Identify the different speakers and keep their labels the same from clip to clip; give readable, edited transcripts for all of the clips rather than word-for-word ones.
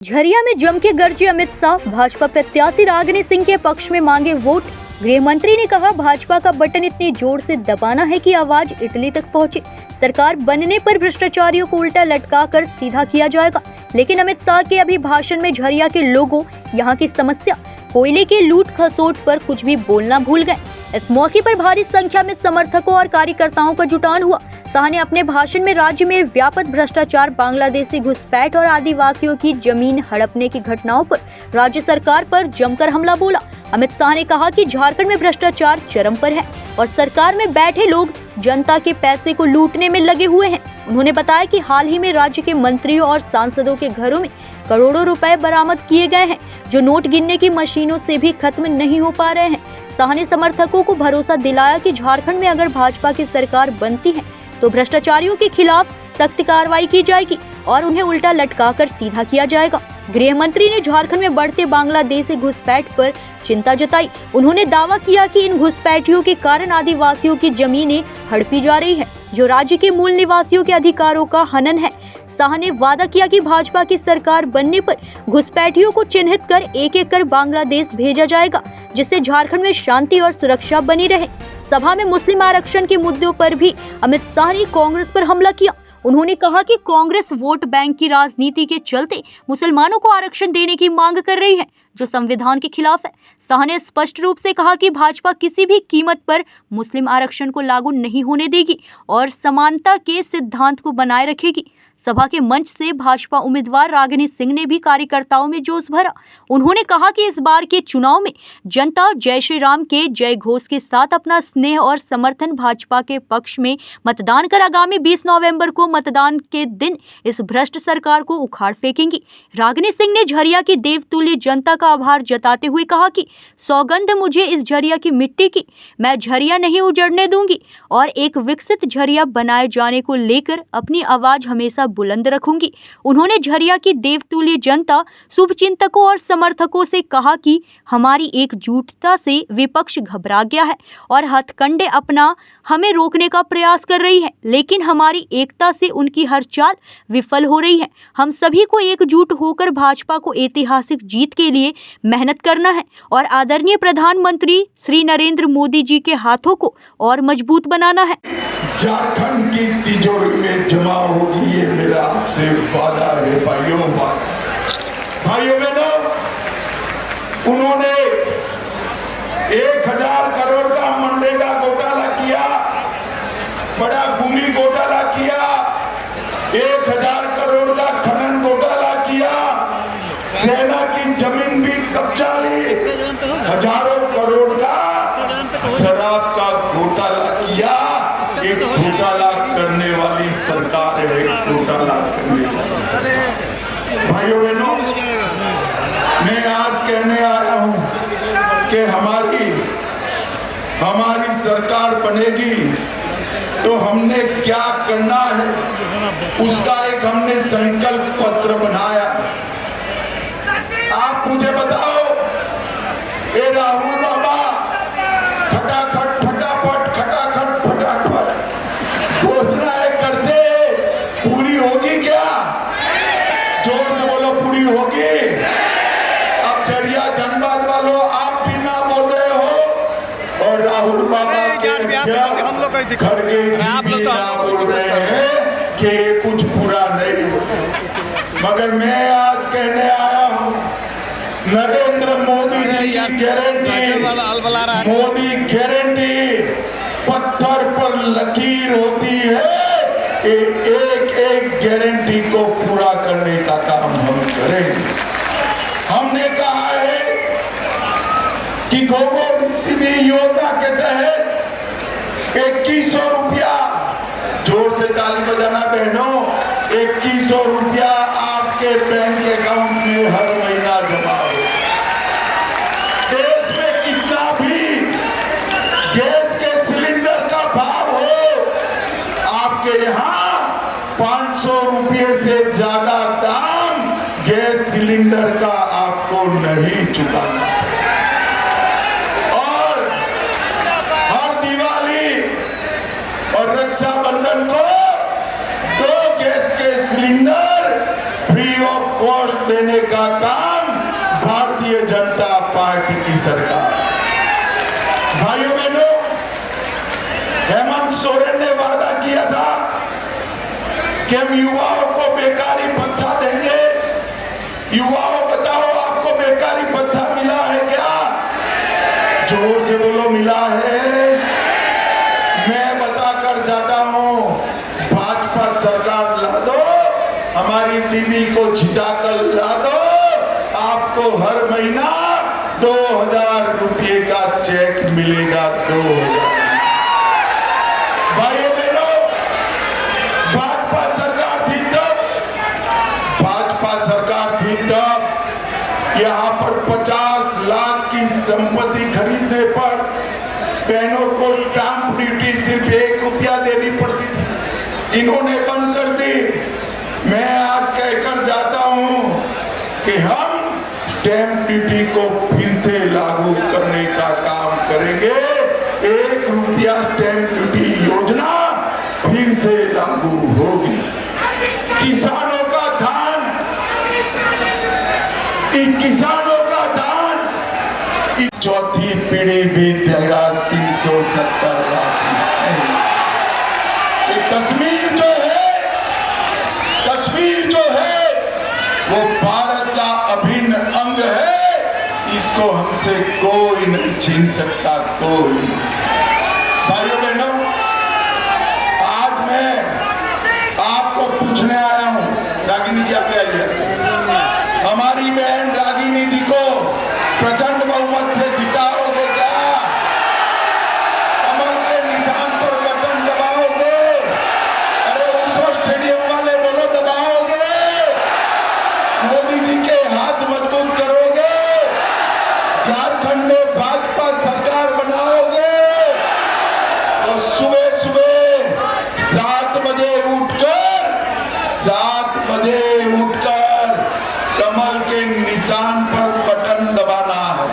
Speaker 1: झरिया में जम के गरजे अमित शाह, भाजपा प्रत्याशी रागिनी सिंह के पक्ष में मांगे वोट। गृह मंत्री ने कहा, भाजपा का बटन इतने जोर से दबाना है कि आवाज इटली तक पहुंचे। सरकार बनने पर भ्रष्टाचारियों को उल्टा लटकाकर सीधा किया जाएगा। लेकिन अमित शाह के अभी भाषण में झरिया के लोगों, यहां की समस्या, कोयले के लूट खसोट पर कुछ भी बोलना भूल गए। इस मौके पर भारी संख्या में समर्थकों और कार्यकर्ताओं का जुटान हुआ। शाह ने अपने भाषण में राज्य में व्यापक भ्रष्टाचार, बांग्लादेशी घुसपैठ और आदिवासियों की जमीन हड़पने की घटनाओं पर राज्य सरकार पर जमकर हमला बोला। अमित शाह ने कहा कि झारखंड में भ्रष्टाचार चरम पर है और सरकार में बैठे लोग जनता के पैसे को लूटने में लगे हुए हैं। उन्होंने बताया कि हाल ही में राज्य के मंत्रियों और सांसदों के घरों में करोड़ों रुपए बरामद किए गए हैं, जो नोट गिनने की मशीनों से भी खत्म नहीं हो पा रहे हैं। शाह ने समर्थकों को भरोसा दिलाया कि झारखंड में अगर भाजपा की सरकार बनती है तो भ्रष्टाचारियों के खिलाफ सख्त कार्रवाई की जाएगी और उन्हें उल्टा लटकाकर सीधा किया जाएगा। गृह मंत्री ने झारखंड में बढ़ते बांग्लादेशी घुसपैठ पर चिंता जताई। उन्होंने दावा किया कि इन घुसपैठियों के कारण आदिवासियों की जमीनें हड़पी जा रही है, जो राज्य के मूल निवासियों के अधिकारों का हनन है। शाह ने वादा किया कि भाजपा की सरकार बनने पर घुसपैठियों को चिन्हित कर एक-एक कर बांग्लादेश भेजा जाएगा, जिससे झारखंड में शांति और सुरक्षा बनी रहे। सभा में मुस्लिम आरक्षण के मुद्दों पर भी अमित शाह ने कांग्रेस पर हमला किया। उन्होंने कहा कि कांग्रेस वोट बैंक की राजनीति के चलते मुसलमानों को आरक्षण देने की मांग कर रही है, जो संविधान के खिलाफ है। शाह ने स्पष्ट रूप से कहा कि भाजपा किसी भी कीमत पर मुस्लिम आरक्षण को लागू नहीं होने देगी और समानता के सिद्धांत को बनाए रखेगी। सभा के मंच से भाजपा उम्मीदवार रागिनी सिंह ने भी कार्यकर्ताओं में जोश भरा। उन्होंने कहा कि इस बार के चुनाव में जनता जय श्री राम के जय घोष के साथ अपना स्नेह और समर्थन भाजपा के पक्ष में मतदान कर आगामी 20 नवंबर को मतदान के दिन इस भ्रष्ट सरकार को उखाड़ फेंकेंगी। रागिनी सिंह ने झरिया की देवतुल्य जनता का आभार जताते हुए कहा कि सौगंध मुझे इस झरिया की मिट्टी की, मैं झरिया नहीं उजड़ने दूंगी और एक विकसित झरिया बनाए जाने को लेकर अपनी आवाज हमेशा बुलंद रखूंगी। उन्होंने झरिया की देवतुल्य जनता, शुभचिंतकों और समर्थकों से कहा कि हमारी एकजुटता से विपक्ष घबरा गया है और हथकंडे अपना हमें रोकने का प्रयास कर रही है, लेकिन हमारी एकता से उनकी हर चाल विफल हो रही है। हम सभी को एकजुट होकर भाजपा को ऐतिहासिक जीत के लिए मेहनत करना है और आदरणीय प्रधानमंत्री श्री नरेंद्र मोदी जी के हाथों को और मजबूत बनाना है।
Speaker 2: झारखंड की तिजोरी में जमा होगी, ये मेरा आपसे वादा है। भाइयों बहनों, उन्होंने 1000 करोड़ का मनरेगा घोटाला किया, बड़ा भूमि घोटाला किया, 1000 करोड़ का खनन घोटाला किया, सेना की जमीन भी कब्जा ली, हजारों करोड़ का शराब का घोटाला किया। एक घोटाला करने वाली सरकार है, एक घोटाला करने वाली सरकार। भाइयों बहनों, मैं आज कहने आया हूं कि हमारी सरकार बनेगी तो हमने क्या करना है, उसका एक हमने संकल्प पत्र बनाया। आप मुझे बताओ, ए राहुल बाबा, फटाफट घोषणाएं करते, पूरी होगी क्या? जोर से बोलो, पूरी होगी? अब झरिया धनबाद वालों, आप भी ना बोल रहे हो और राहुल बाबा के खड़गे जी भी ना बोल रहे हैं कि कुछ पूरा नहीं होगा। मगर मैं आज कहने आया हूं, नरेंद्र मोदी जी की गारंटी, मोदी गारंटी पत्थर पर लकीर होती है। एक गारंटी को पूरा करने का काम हम करेंगे। हमने कहा है कि गोबर दीदी योजना के तहत 2100 रुपया, जोर से ताली बजाना बहनों, 2100 रुपया आपके बैंक अकाउंट में हर महीना जमा हो। देश में कितना भी गैस के सिलेंडर का भाव हो, आपके यहाँ 500 रुपये से ज्यादा दाम गैस सिलेंडर का आपको नहीं चुकाना। और हर दिवाली और रक्षाबंधन को 2 गैस के cylinder free free of cost देने का काम भारतीय जनता पार्टी की सरकार। भाइयों बहनों, हेमंत सोरेन ने वादा किया था कि हम युवाओं को बेकारी भत्ता देंगे। युवाओं बताओ, आपको बेकारी भत्ता मिला है क्या? जोर से बोलो, मिला है? मैं बताकर जाता हूं, भाजपा सरकार ला दो, हमारी दीदी को जिताकर ला दो, आपको हर महीना 2000 रुपये का चेक मिलेगा। 2000। भाइयों बहनों, भाजपा सरकार थी तब यहाँ पर 50 लाख की संपत्ति खरीदने पर बहनों को स्टाम्प ड्यूटी सिर्फ 1 रुपया देनी पड़ती थी। इन्होंने बंद कर दी। मैं आज कहकर जाता हूं कि हम स्टैम्प ड्यूटी को फिर से लागू करने का काम करेंगे। 1 रुपया स्टैम्प ड्यूटी योजना फिर से लागू होगी। किसानों का धान, चौथी पीढ़ी भी तेरा 370 लाख। कश्मीर जो है वो भारत का अभिन्न अंग है। इसको हमसे कोई नहीं छीन सकता, कोई। भाइयों बहनों, आज मैं आपको पूछने आया हूं, रागिनी जी आगे आइए। हमारी बहन रागिनी जी को प्रचंड बहुमत से जिताओगे क्या? कमल के निशान पर बटन दबाओगे? अरे उसो स्टेडियम वाले बोलो, दबाओगे? मोदी जी के हाथ मजबूत करोगे? झारखंड में भाजपा सरकार बनाओगे? और सुबह सुबह 7 बजे उठकर कमल के निशान पर बटन दबाना है।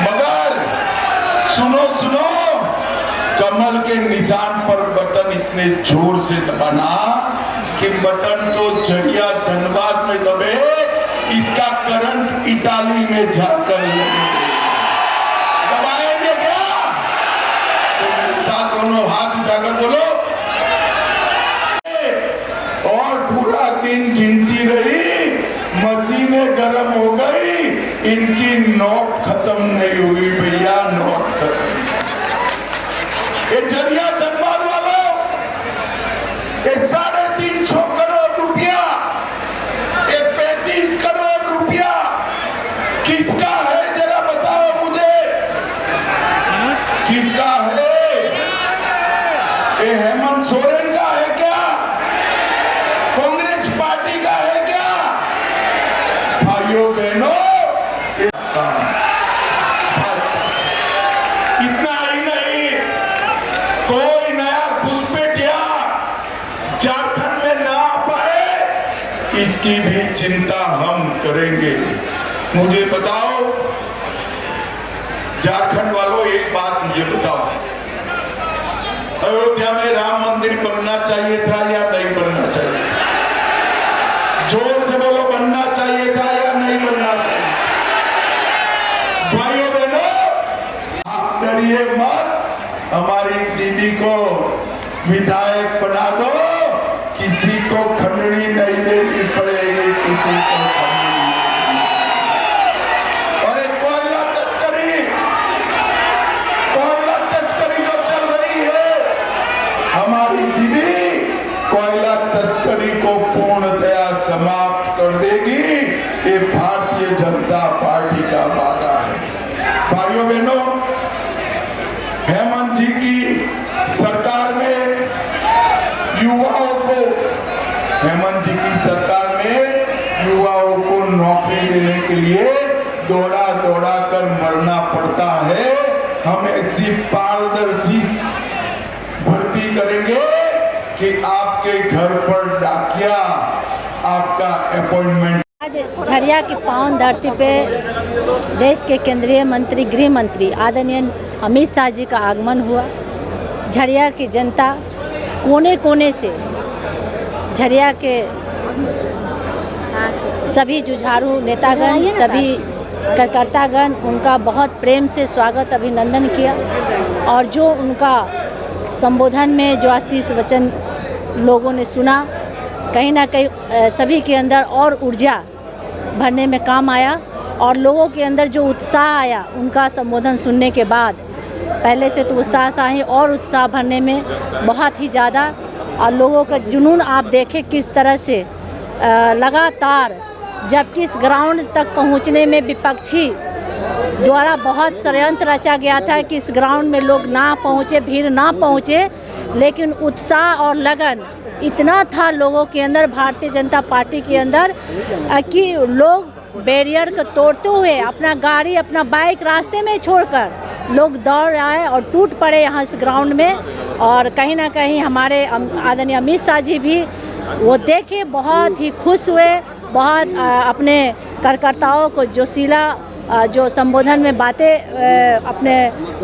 Speaker 2: मगर सुनो, कमल के निशान पर बटन इतने जोर से दबाना कि बटन तो झरिया धनबाद में दबे, इसका करंट इटाली में जाकर लगे। दबाएंगे क्या? तो मेरे साथ दोनों हाथ उठाकर बोलो। और पूरा दिन गिनती रही, मशीनें गर्म हो गई, इनकी नोट खत्म नहीं हुई भैया, नोट खत्म। ये झरिया धनबाद वालों, ये 350 करोड़ रुपया, ये 35 करोड़ रुपया किसका है? जरा बताओ मुझे, किसका है? ये हेमंत सोरेन का है क्या? कांग्रेस पार्टी का है क्या? भाइयों बहनों, इतना ही नहीं, कोई नया घुसपैठिया झारखंड में ना आ पाए, इसकी भी चिंता हम करेंगे। मुझे बताओ झारखंड वालों, एक बात मुझे बताओ, अयोध्या में राम मंदिर बनना चाहिए था या नहीं बनना चाहिए? जोर से बोलो, बनना चाहिए था या नहीं बनना चाहिए? भाइयों बहनों, आप डरिए मत, हमारी दीदी को विधायक बना दो, किसी को खंडनी नहीं देनी पड़ेगी, किसी को खंडनी। और एक कोयला तस्करी जो चल रही है, हमारी दीदी कोयला तस्करी को पूर्णतया समाप्त कर देगी। ये भारतीय जनता पार्टी का वादा है। भाइयों बहनों, हेमंत जी की सरकार में युवाओं को नौकरी देने के लिए दौड़ा कर मरना पड़ता है। हम ऐसी पारदर्शी भर्ती करेंगे कि आपके घर पर डाकिया आपका अपॉइंटमेंट।
Speaker 3: आज झरिया की पावन धरती पे देश के केंद्रीय मंत्री, गृह मंत्री आदरणीय अमित शाह जी का आगमन हुआ। झरिया की जनता कोने कोने से झरिया के सभी जुझारू नेतागण, सभी कार्यकर्तागण उनका बहुत प्रेम से स्वागत अभिनंदन किया और जो उनका संबोधन में जो आशीष वचन लोगों ने सुना, कहीं ना कहीं सभी के अंदर और ऊर्जा भरने में काम आया और लोगों के अंदर जो उत्साह आया उनका संबोधन सुनने के बाद, पहले से तो उत्साह ही और उत्साह भरने में बहुत ही ज़्यादा। और लोगों का जुनून आप देखें किस तरह से लगातार, जबकि इस ग्राउंड तक पहुंचने में विपक्षी द्वारा बहुत षड्यंत्र रचा गया था कि इस ग्राउंड में लोग ना पहुंचे, भीड़ ना पहुंचे, लेकिन उत्साह और लगन इतना था लोगों के अंदर, भारतीय जनता पार्टी के अंदर, कि लोग बैरियर को तोड़ते हुए अपना गाड़ी, अपना बाइक रास्ते में छोड़कर लोग दौड़ आए और टूट पड़े यहाँ इस ग्राउंड में। और कहीं ना कहीं हमारे आदरणीय अमित शाह जी भी वो देखे बहुत ही खुश हुए, बहुत अपने कार्यकर्ताओं को जोशीला जो संबोधन में बातें अपने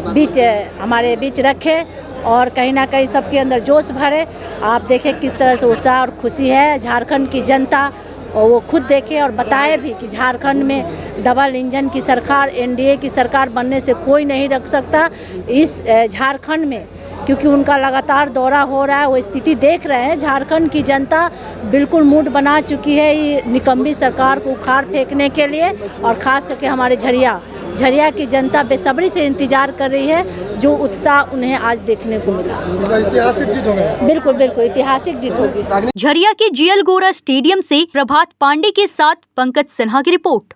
Speaker 3: बीच, हमारे बीच रखे और कहीं ना कहीं सबके अंदर जोश भरे। आप देखें किस तरह से उत्साह और खुशी है झारखंड की जनता, और वो खुद देखे और बताए भी कि झारखंड में डबल इंजन की सरकार, एनडीए की सरकार बनने से कोई नहीं रख सकता इस झारखंड में, क्योंकि उनका लगातार दौरा हो रहा है। वो स्थिति देख रहे हैं, झारखंड की जनता बिल्कुल मूड बना चुकी है ये निकम्मी सरकार को उखाड़ फेंकने के लिए। और ख़ास करके हमारे झरिया की जनता बेसब्री से इंतज़ार कर रही है, जो उत्साह उन्हें आज देखने को मिला।
Speaker 4: ऐतिहासिक जीत होगी।
Speaker 3: बिल्कुल बिल्कुल ऐतिहासिक जीत होगी।
Speaker 1: झरिया के जीएल गोरा स्टेडियम से प्रभात पांडे के साथ पंकज सिन्हा की रिपोर्ट।